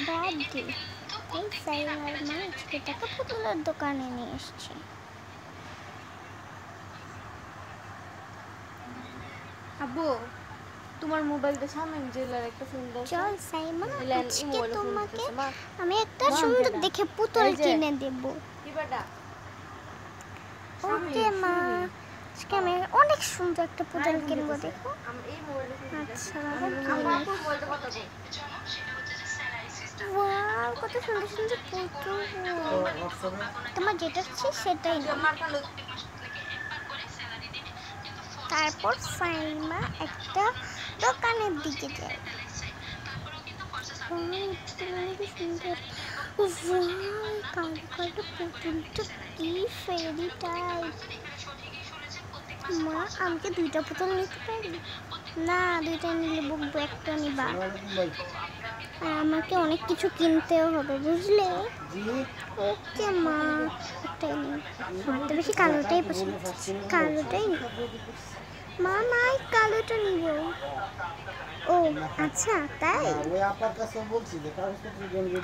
Birthday, তাই সাইমার মা আজকে তাকে পুতুলের দোকানে নিয়ে এসছে। আব্বু তোমার মোবাইলটা সামনে জেলার একটা ফোন দাও। চল সাইমা, আজকে তোমাকে আমি একটা সুন্দর দেখে পুতুল কিনে দেব। ওকে মা, আজকে আমি অনেক সুন্দর একটা পুতুল কিনবো, দেখো। আচ্ছা বাবা, ওয়াও কত সুন্দর সুন্দর পুতুল। তোমার যেটা হচ্ছে সেটাই না। তারপর সাইমা একটা দোকানের দিকে যায়। কালো কালো পুতুলটা কি ফেরি টাইপ। মা আমাকে দুইটা পুতুল নিতে পারি? না, দুইটা নিলে বকবো, একটা নিবা। আর আমাকে অনেক কিছু কিনতেও হবে, বুঝলে? ওকে মা, একটাই নিই। আমার তো বেশি কালোটাই পছন্দ, কালোটাই নিই। মা নাই, কালোটা নিব। ও আচ্ছা, তাই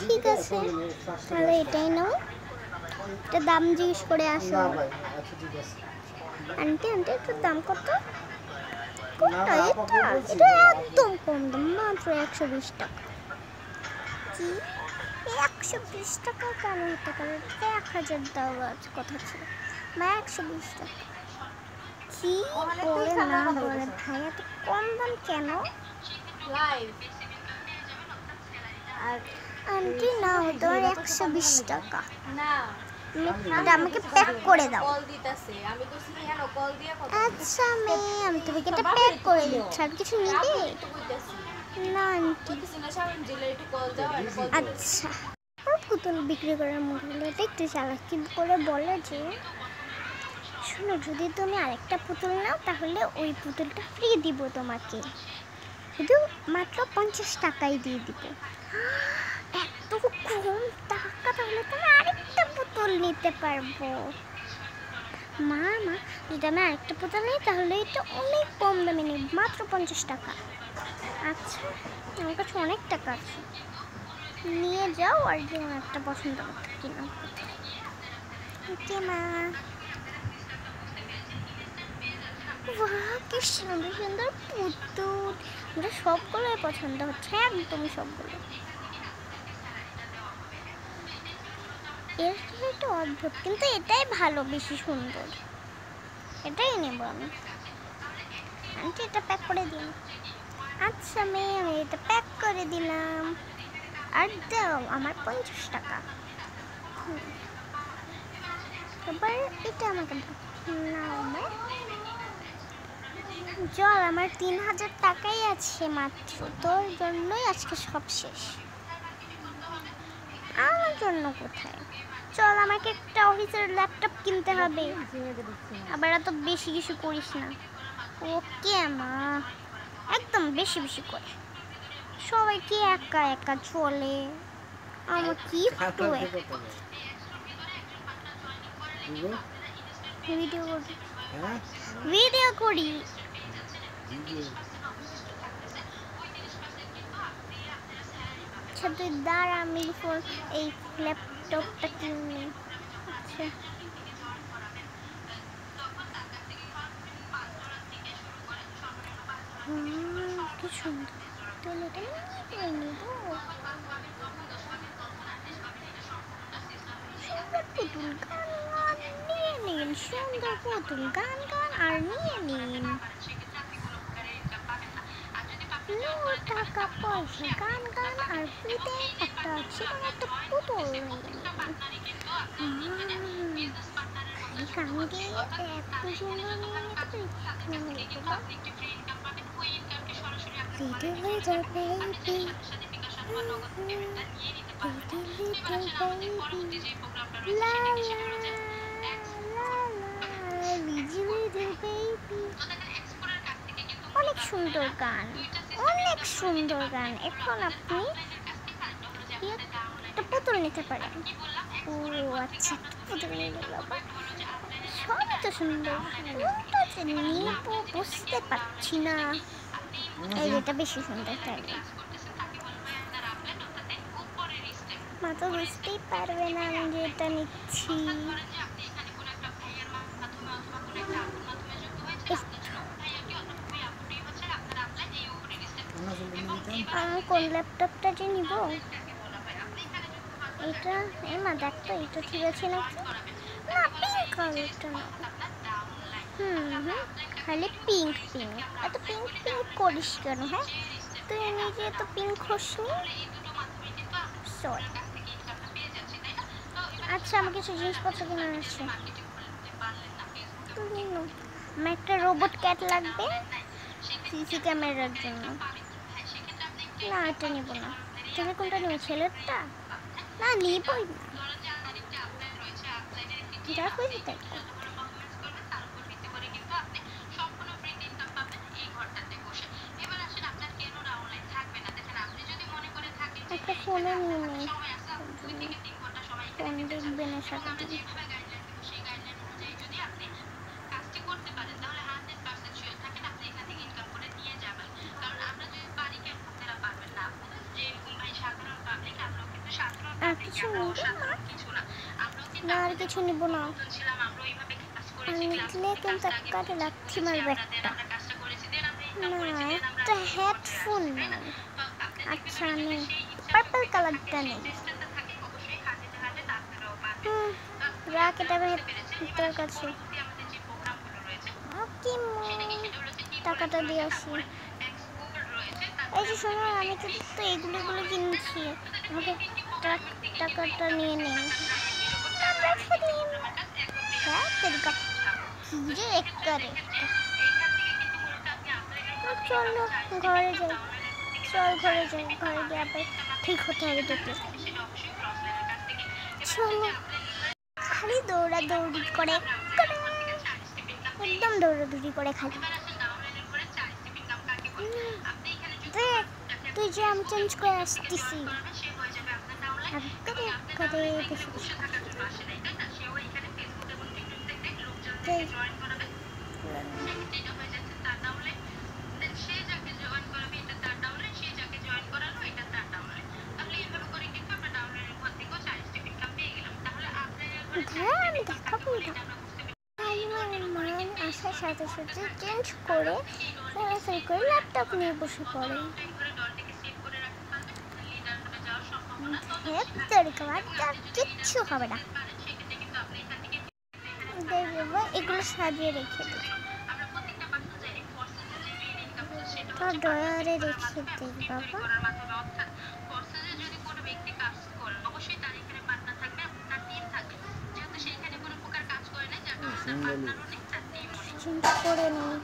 ঠিক আছে, তাহলে এটাই নাও। এটা দাম জিজ্ঞেস করে আসো। আন্টি আন্টি একটু দাম কত? কোনটা? এটা একদম কম দাম, মাত্র 120 টাকা। কি 120 টাকা? কেন হতে পারে? 1000 দেওয়ার কথা ছিল। মা 120 টাকা কি বলে না বলে ভাই, এত কম দাম কেন? আন্টি নাও, তোমার 120 টাকা। এটা আমাকে প্যাক করে দাও। আচ্ছা মেয়ে, আমি তোমাকে এটা প্যাক করে দিচ্ছি। আর কিছু নিবে? না আন্টি। আচ্ছা, পুতুল বিক্রি করার মহিলাটা একটু চালাকি করে বলে যে, শোনো, যদি তুমি আরেকটা পুতুল নাও তাহলে ওই পুতুলটা ফ্রি দিব তোমাকে, শুধু মাত্র 50 টাকাই দিয়ে দিব। এত কম টাকা? তাহলে তুমি আরেকটা পুতুল নিতে পারবো। মা মা, যদি আমি আরেকটা পুতুল নিই তাহলে এটা অনেক কম দামে নিই, মাত্র 50 টাকা। আচ্ছা, আমার কাছে অনেক টাকা আছে, নিয়ে যাও আর যেমন একটা পছন্দ করতে কিনো। ওকে মা। বাহ, কি সুন্দর সুন্দর পুতুল, আমার সবগুলোই পছন্দ হচ্ছে, একদম সবগুলো। এর একটা অদ্ভুত, কিন্তু এটাই ভালো, বেশি সুন্দর, এটাই নেব আমি। আন্টি এটা প্যাক করে দিন। আচ্ছা মেয়ে, আমি এটা প্যাক করে দিলাম। আর দাও আমার 50 টাকা। এবার এটা আমাকে দাও। নাও মা। চল, আমার 3000 টাকাই আছে মাত্র, তোর জন্যই আজকে সব শেষ। আমার জন্য কোথায়? চল, আমাকে একটা অফিসের ল্যাপটপ কিনতে হবে। আবার এত বেশি কিছু করিস না। ওকে মা, একদম বেশি বেশি করে। সবাই কি একা একা চলে, আমার কি একটু ভিডিও করি, ভিডিও করি। আচ্ছা তুই দাঁড়া, আমি এই ল্যাপটপটা কিনে। আচ্ছা কি সুন্দর, তাহলে এটা নিয়ে নিব। সুন্দর পুতুল, গান গান নিয়ে নিন। সুন্দর পুতুল, গান গান আর নিয়ে নিন। টাকা পয়সা, গান গান আর ফ্রিতে একটা চিকন একটা পুতুল নিয়ে নিন। কামিকে এত সুন্দর নিয়ে নিতে পারি। Little little baby, little little baby, la la la la, little little baby. অনেক সুন্দর গান, অনেক সুন্দর গান। এখন আপনি একটা পুতুল নিতে পারেন। ও আচ্ছা, পুতুল নিয়ে নিলাম। সবই তো সুন্দর, কোনটা যে নিব বুঝতে পারছি না। এই এটা বেশি সুন্দর, তাই তো বুঝতেই পারবে না আমি যে এটা নিচ্ছি। আমি কোন ল্যাপটপটা যে নিব, এটা মা দেখ তো এটা ঠিক আছে নাকি না। পিঙ্ক কালারটা না। খালি পিঙ্ক পিঙ্ক, এত পিঙ্ক পিঙ্ক করিস কেন? হ্যাঁ, তুই নিজে তো পিঙ্ক খসনি। সরি। আচ্ছা, আমার কিছু জিনিসপত্র কেনার আছে। আমার একটা রোবট ক্যাট লাগবে সিসি ক্যামেরার জন্য। না, এটা নিব না। তুমি কোনটা নেবে? ছেলেরটা? না, নিবই না। যা খুশি তাই কর। একটা ফোনে নিয়ে নেই, ফোন দেখবে না সারাদিন। আর কিছু নিব না, আর কিছু নিব না। নিলে কিন্তু একটা লাথি মারবে একটা। না, একটা হেডফোন নেই। আচ্ছা, নেই, পার্পল কালারটা নেই। রাখ, এটা তোর কাছে। কি টাকাটা দিয়ে আসি। এই যে শোনো, আমি তো এগুলো কিনছি, আমাকে টাকাটা নিয়ে নিন। হ্যাঁ, তেরিকা কি যে করে। চলো ঘরে যাই। চল ঘরে যাই, ঘরে গিয়ে আবার ঠিক হতে হবে তোকে। চলো। খালি দৌড়াদৌড়ি করে, একদম দৌড়াদৌড়ি করে খালি। দেখ, তুই যে আমি চেঞ্জ করে আসতেছি। আমি দেখাবো আসার সাথে সাথে চেঞ্জ করে তাড়াতাড়ি করে ল্যাপটপ নিয়ে বসে পড়ে। কিচ্ছু হবে না, এগুলো সাজিয়ে রেখে দিই, ডয়ারে রেখে দিই বাবা। চেঞ্জ করে নিই।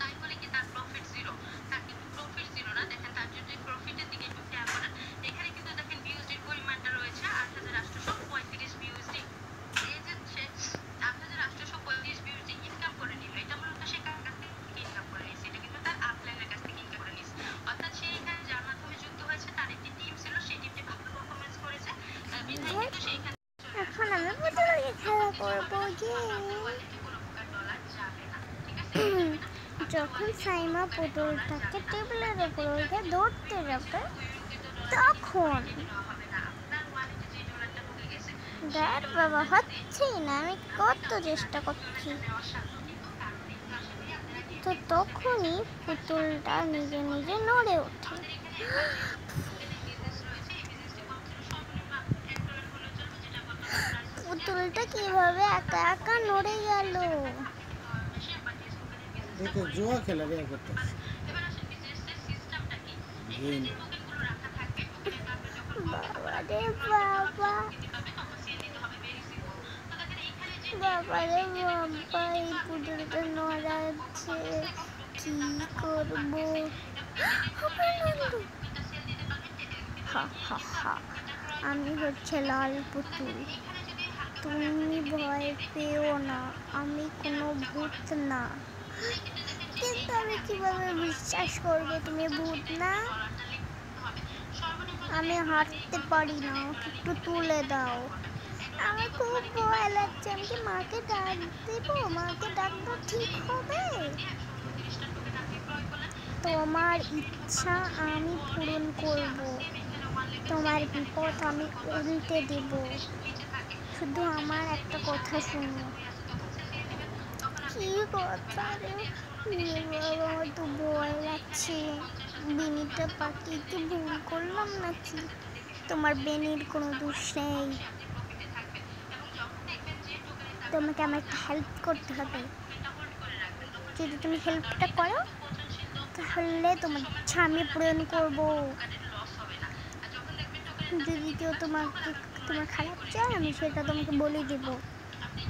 এখন আমি পুতুল দিয়ে খেলা করবো। যখন সাইমা পুতুলটাকে টেবিলের উপর উঠে ধরতে যাবে, তখন দেখ বাবা, হচ্ছেই না, আমি কত চেষ্টা করছি। তো তখনই পুতুলটা নিজে নিজে নড়ে ওঠে। পুতুলটা কিভাবে একা একা নড়ে গেল? দেখো, জুয়া খেলা রে করতেছে। বাবা রে বাবা, বাবা রে বাবা, এই পুতুলটা নড়াচ্ছে, কি করবো? আমি হচ্ছে লাল পুতুল, তুমি ভয় পেও না, আমি কোনো ভূত না। কিন্তু আমি কিভাবে বিশ্বাস করবো তুমি ভূত না? আমি হাঁটতে পারি না, একটু তুলে দাও। আমার খুব ভয় লাগছে, আমি কি মাকে ডাক দেবো? মাকে ডাকবো ঠিক হবে? তোমার ইচ্ছা আমি পূরণ করব। তোমার বিপদ আমি উল্টে দেব। শুধু আমার একটা কথা শুনো। কি কথা রে? বাবা, আমার তো ভয় লাগছে। বেনিটা পাখি কি ভুল করলাম নাকি? তোমার বেনির কোনো দোষ নেই। তোমাকে আমার একটা হেল্প করতে হবে। যদি তুমি হেল্পটা করো তাহলে তোমার ইচ্ছা আমি পূরণ করব। যদি কেউ তোমার খারাপ চায় আমি সেটা তোমাকে বলে দেব,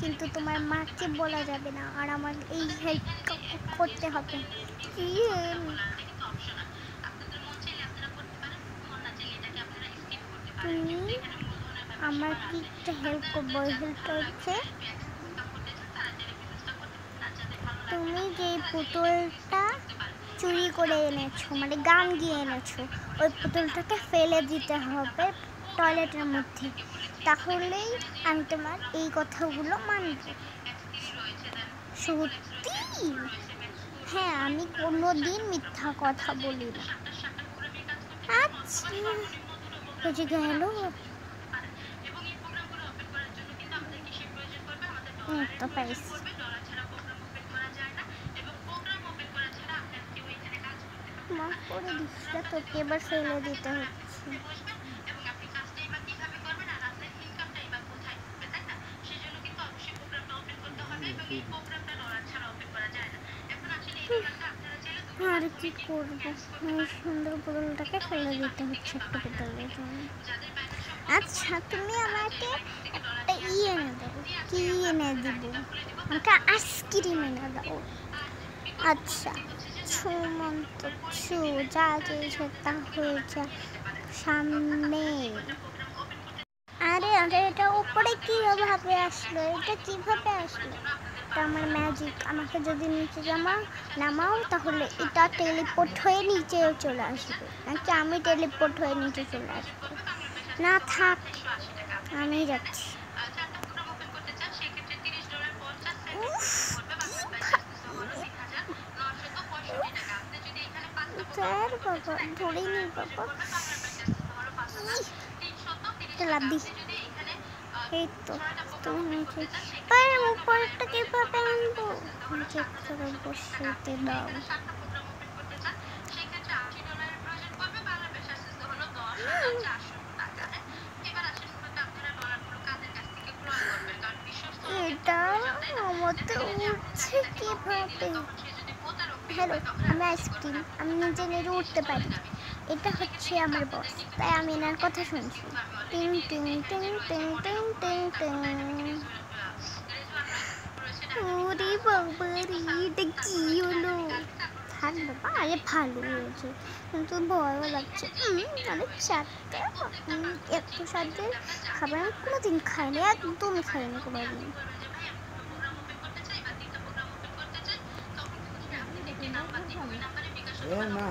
কিন্তু তোমার মাকে বলা যাবে না। আর আমার এই হেল্প করতে হবে। কি তুমি আমার কি একটা হেল্প করবো? ওই হেল্পটা হচ্ছে তুমি যে পুতুলটা চুরি করে এনেছো, মানে গান গিয়ে এনেছো, ওই পুতুলটাকে ফেলে দিতে হবে টয়লেটের মধ্যে। তাহলেই আমি তোমার এই কথাগুলো মানব। সত্যি? হ্যাঁ, আমি কোনোদিন মিথ্যা কথা বলি না। আচ্ছা, বুঝে গেল। তো পাইছি। মাফ করে দিস, তোকে এবার ফেলে দিতে হচ্ছে। আর কি করবো, এই সুন্দর পুতুলটাকে ফেলে দিতে হচ্ছে একটা পুতুলের জন্য। আচ্ছা, তুমি আমাকে একটা এনে দাও। কি এনে দিব? আমাকে আইসক্রিম এনে দাও। আচ্ছা, সুমন্ত ছু, যা চেয়েছে তা হয়েছে সামনে। আরে আরে, এটা উপরে কিভাবে আসলো? এটা কিভাবে আসলো? এটা আমার ম্যাজিক। আমাকে যদি নিচে নামাও তাহলে এটা টেলিপোর্ট হয়ে নিচে চলে আসবে, নাকি আমি টেলিপোর্ট হয়ে নিচে চলে আসবো? না থাক, আমি যাচ্ছি। উফ, স্যার বাবা, ধরেই নি বাবা। লাভ দি। এই তো তুমি উপরটা কিভাবে আনবো? চেক করে বসতে দাও। এটা আমাতে উঠছে কিভাবে? হ্যালো, আমি আইসক্রিম। আমি নিজে নিজে উঠতে পারি। এটা হচ্ছে আমার বস, তাই আমি এনার কথা শুনছি। টিং টিং টিং টিং টিং টিং টিং। ওরে বাবা রে, এটা কি হলো? থাক বাবা, আরে ভালো হয়েছে, কিন্তু ভয়ও লাগছে। অনেক চারটে এত স্বাদের খাবার আমি কোনোদিন খাইনি, একদমই খাইনি কোনোদিন। না,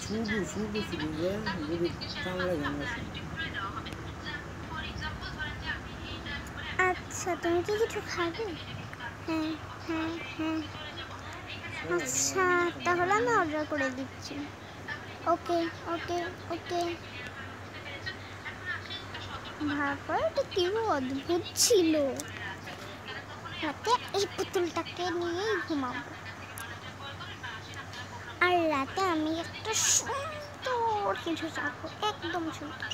শুধু শুধু শুধু যে যদি চামড়া গান আছে। আচ্ছা, তুমি কি কিছু খাবে? হ্যাঁ হ্যাঁ হ্যাঁ। আচ্ছা, তাহলে আমি অর্ডার করে দিচ্ছি। ওকে ওকে ওকে। ভাবা, এটা কি অদ্ভুত ছিল। রাতে এই পুতুলটাকে নিয়েই ঘুমাবো, আর রাতে আমি একটা সুন্দর কিছু চাপবো, একদম সুন্দর।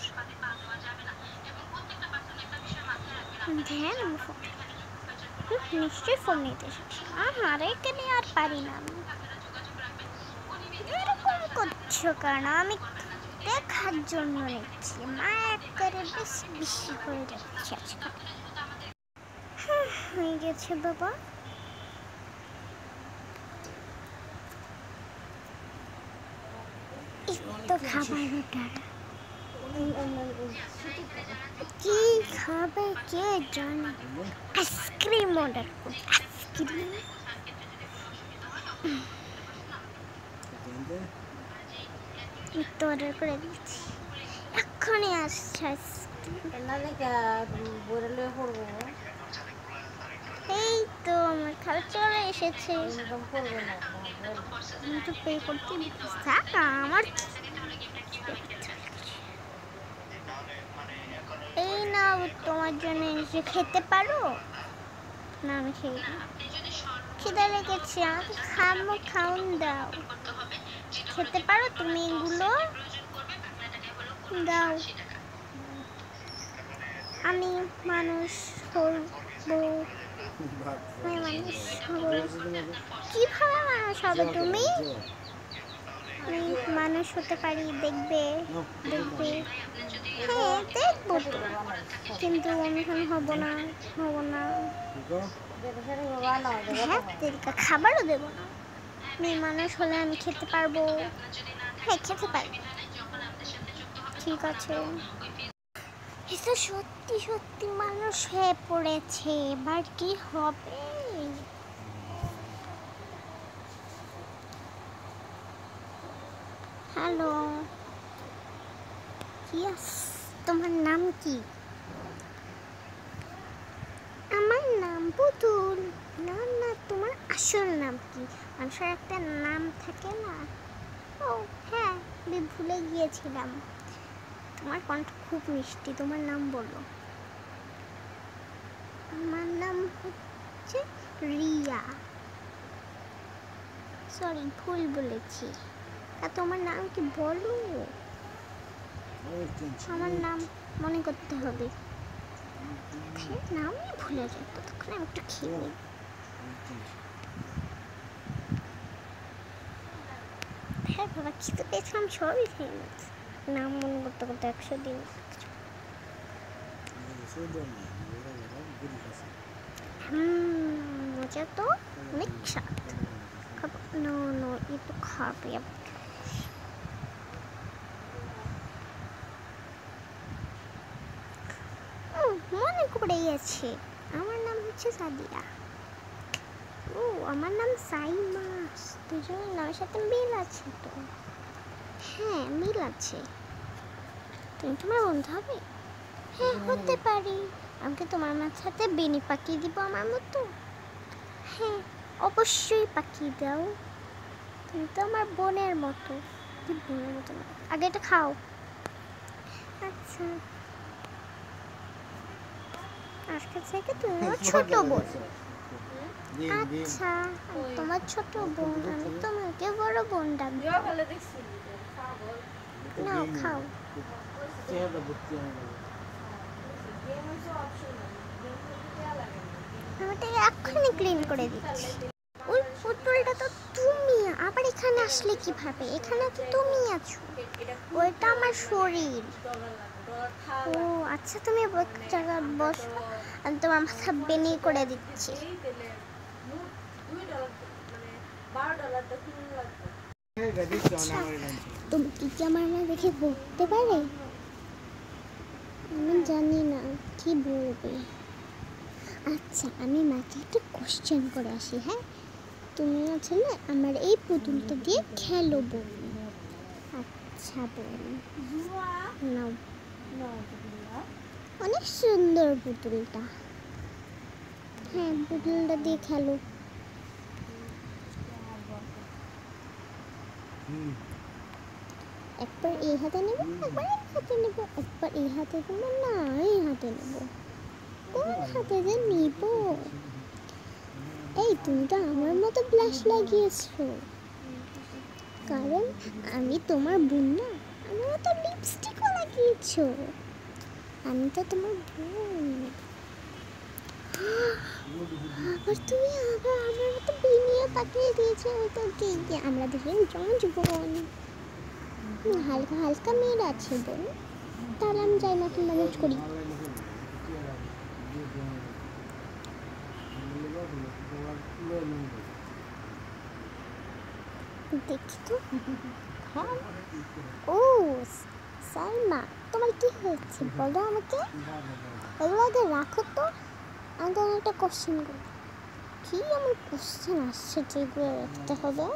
ধ্যান, আমার ফোন নিশ্চয়ই ফোন নিতে এসেছি। আরে এখানে আর পারি না আমি। এরকম করছো কেন? আমি দেখার জন্য নিচ্ছি, মায়া করে বেশি বেশি হয়ে যাচ্ছে আজকাল। হয়ে গেছে বাবা। তো খাবার অর্ডার। কি খাবে কে জানে? আইসক্রিম অর্ডার করি, আইসক্রিম। তো অর্ডার করে দিচ্ছি, এক্ষুনি আসছে আইসক্রিম। এই তো আমার খাবার চলে এসেছে। আমি তো পে করতে থাক, আমার তোমার জন্য এসে খেতে পারো? না আমি খেয়ে খিদে লেগেছে, আমাকে খাওন দাও। খেতে পারো তুমি এগুলো? দাও। আমি মানুষ হবো। আমি মানুষ হবো। কিভাবে মানুষ হবে তুমি? আমি মানুষ হতে পারি, দেখবে। হ্যাঁ দেখবো তো, কিন্তু আমি এখন হব না। হ্যাঁ তেরিকা খাবারও দেবো না। আমি মানুষ হলে আমি খেতে পারবো। হ্যাঁ খেতে পারবো। ঠিক আছে। এটা সত্যি সত্যি মানুষ হয়ে পড়েছে, এবার কি হবে? হ্যালো, ইয়েস, তোমার নাম কি? আমার নাম পুতুল। না না, তোমার আসল নাম কি? মানুষের একটা নাম থাকে না? ও হ্যাঁ, আমি ভুলে গিয়েছিলাম। তোমার কণ্ঠ খুব মিষ্টি, তোমার নাম বলো। আমার নাম হচ্ছে রিয়া। সরি, ভুল বলেছি। তা তোমার নাম কি বলো? আমার নাম মনে করতে হবে। নামই ভুলে যাই, ততক্ষণ আমি একটু খেয়ে নিই। হ্যাঁ বাবা, খিদে পেয়েছিলাম, সবই খেয়ে নিচ্ছি। নাম মনে করতে করতে 100 দিন। মজা তো অনেক স্বাদ। খাবো? নো নো, ये तो খাবে। মনে পড়ে গেছে, আমার নাম হচ্ছে সাদিয়া। ও আমার নাম সাইমা। দুজনের নামের সাথে মিল আছে তো? হ্যাঁ মিল আছে। তুমি তোমার বন্ধু হবে? হ্যাঁ হতে পারি। আমাকে তোমার সাথে বেনি পাকিয়ে দিব আমার মতো? হ্যাঁ অবশ্যই পাকিয়ে দাও। তুমি তো আমার বোনের মতো। বোনের মতো না, আগে এটা খাও। আচ্ছা, আজকে থেকে তুমি আমার ছোট বোন। আচ্ছা, আমি তোমার ছোট বোন, আমি তোমাকে বড় বোন ডাকবো। নাও খাও। আমি এটা এক্ষুনি ক্লিন করে দিচ্ছি। ওই পুতুলটা তো তুমি, আবার এখানে আসলে কিভাবে? এখানে তো তুমি আছো, ওইটা আমার শরীর। ও আচ্ছা, তুমি এক জায়গায় বসো, আমি তোমার মাথা বেনি করে দিচ্ছি। আচ্ছা, তুমি কি আমার না দেখে বলতে পারে? আমি জানি না কি বলবে। আচ্ছা, আমি মাকে একটা কোশ্চেন করে আসি। হ্যাঁ, তুমি আছে না আমার এই পুতুলটা দিয়ে খেলো বোন। আচ্ছা বোন, নাও। অনেক সুন্দর পুতুলটা। হ্যাঁ পুতুলটা দিয়ে খেলো। একবার এই হাতে নেব, একবার এই হাতে নেব, একবার এই হাতে নেব, না এই হাতে নেব। কোন হাতে যে নিব? এই তুমি তো আমার মতো ব্লাশ লাগিয়েছো, কারণ আমি তোমার বোন না। আমার মতো লিপস্টিকও লাগিয়েছো, আমি তো তোমার বোন। আবার তুমি আবার আমার মতো বিনিয়ে পাঠিয়ে দিয়েছো। ওটা ঠিক, আমরা দুজন জমজ বোন। হালকা হালকা মেয়ের আছে বোন, তাহলে আমি যাই না ম্যানেজ করি। দেখি তো। হ্যাঁ ও সাইমা, তোমার কি হয়েছে বলো আমাকে? এগুলো আগে রাখো তো, আমি তো একটা কোশ্চেন করি। কি আমার কোশ্চেন আসছে যেগুলো রাখতে হবে?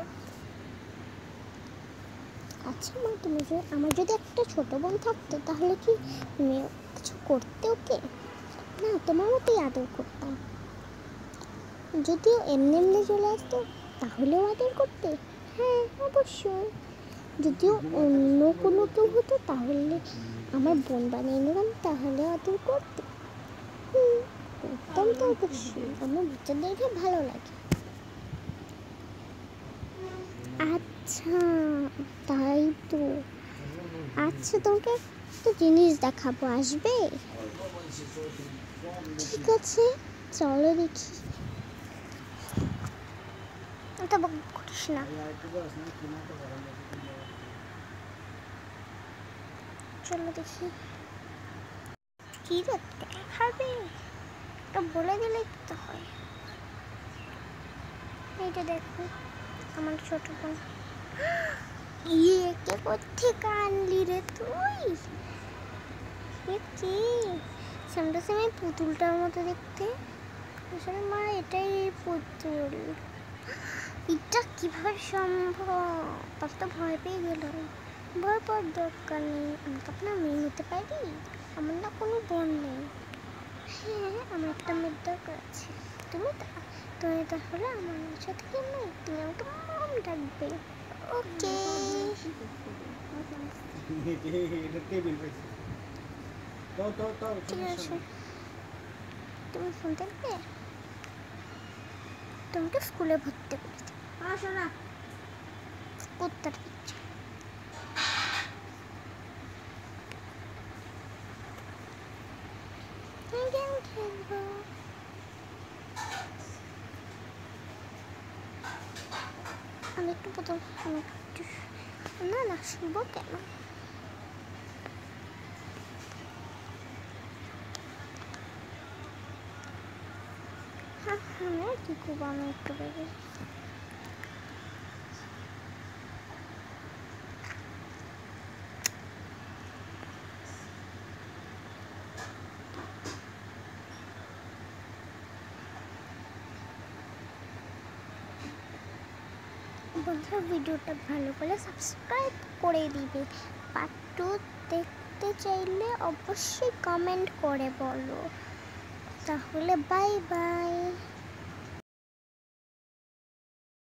আচ্ছা মা, তুমি যে আমার যদি একটা ছোট বোন থাকতো তাহলে কি তুমি কিছু করতে ওকে? না, তোমার মতোই আদর করতাম। যদিও এমনি এমনি চলে আসতো তাহলেও আদর করতে? হ্যাঁ অবশ্যই। যদিও অন্য কোনো কেউ হতো তাহলে আমার বোন বানিয়ে নিলাম, তাহলে আদর করতে? করতাম তো অবশ্যই, আমার বাচ্চাদেরকে ভালো লাগে। আচ্ছা, তাই তো। আচ্ছা, তোমাকে একটা জিনিস দেখাবো, আসবে? ঠিক আছে, চলো দেখি। এটা বক করিস না। চলো দেখি। কি রে, দেখাবে? তো বলে দিলেই তো হয়। এইটা দেখো, আমার ছোট বোন। ইয়ে, কে কোত্থেকে আনলি রে তুই? এ কি? সেমটা সেম এই পুতুলটার মতো দেখতে। আসলে মা, এটাই পুতুল। এটা কিভাবে সম্ভব? তার তো ভয় পেয়ে গেল। ভয় পাওয়ার দরকার নেই, আমি তো আপনার মেয়ে হতে পারি। আমার না কোনো বোন নেই। হ্যাঁ, আমার একটা মেয়ের দরকার আছে। তুমি তাহলে আমার সাথে কি মেয়ে, তুমি আমাকে মম ডাকবে। ওকে, এটা টেবিল পাইছি। দাও দাও দাও, ঠিক আছে। তুমি ফোন দেখবে, তোমাকে স্কুলে ভর্তি করে দেবে। আসো না। কুত্তার বাচ্চা। গেম খেলবো। আমি একটু বোতল, না না, শুনবো কেন? হ্যাঁ, আমি আর কি করবো, আমি একটু বেগে। বন্ধুরা, ভিডিওটা ভালো করে সাবস্ক্রাইব করে দিবে। পার্ট 2 দেখতে চাইলে অবশ্যই কমেন্ট করে বলো। তাহলে বাই বাই।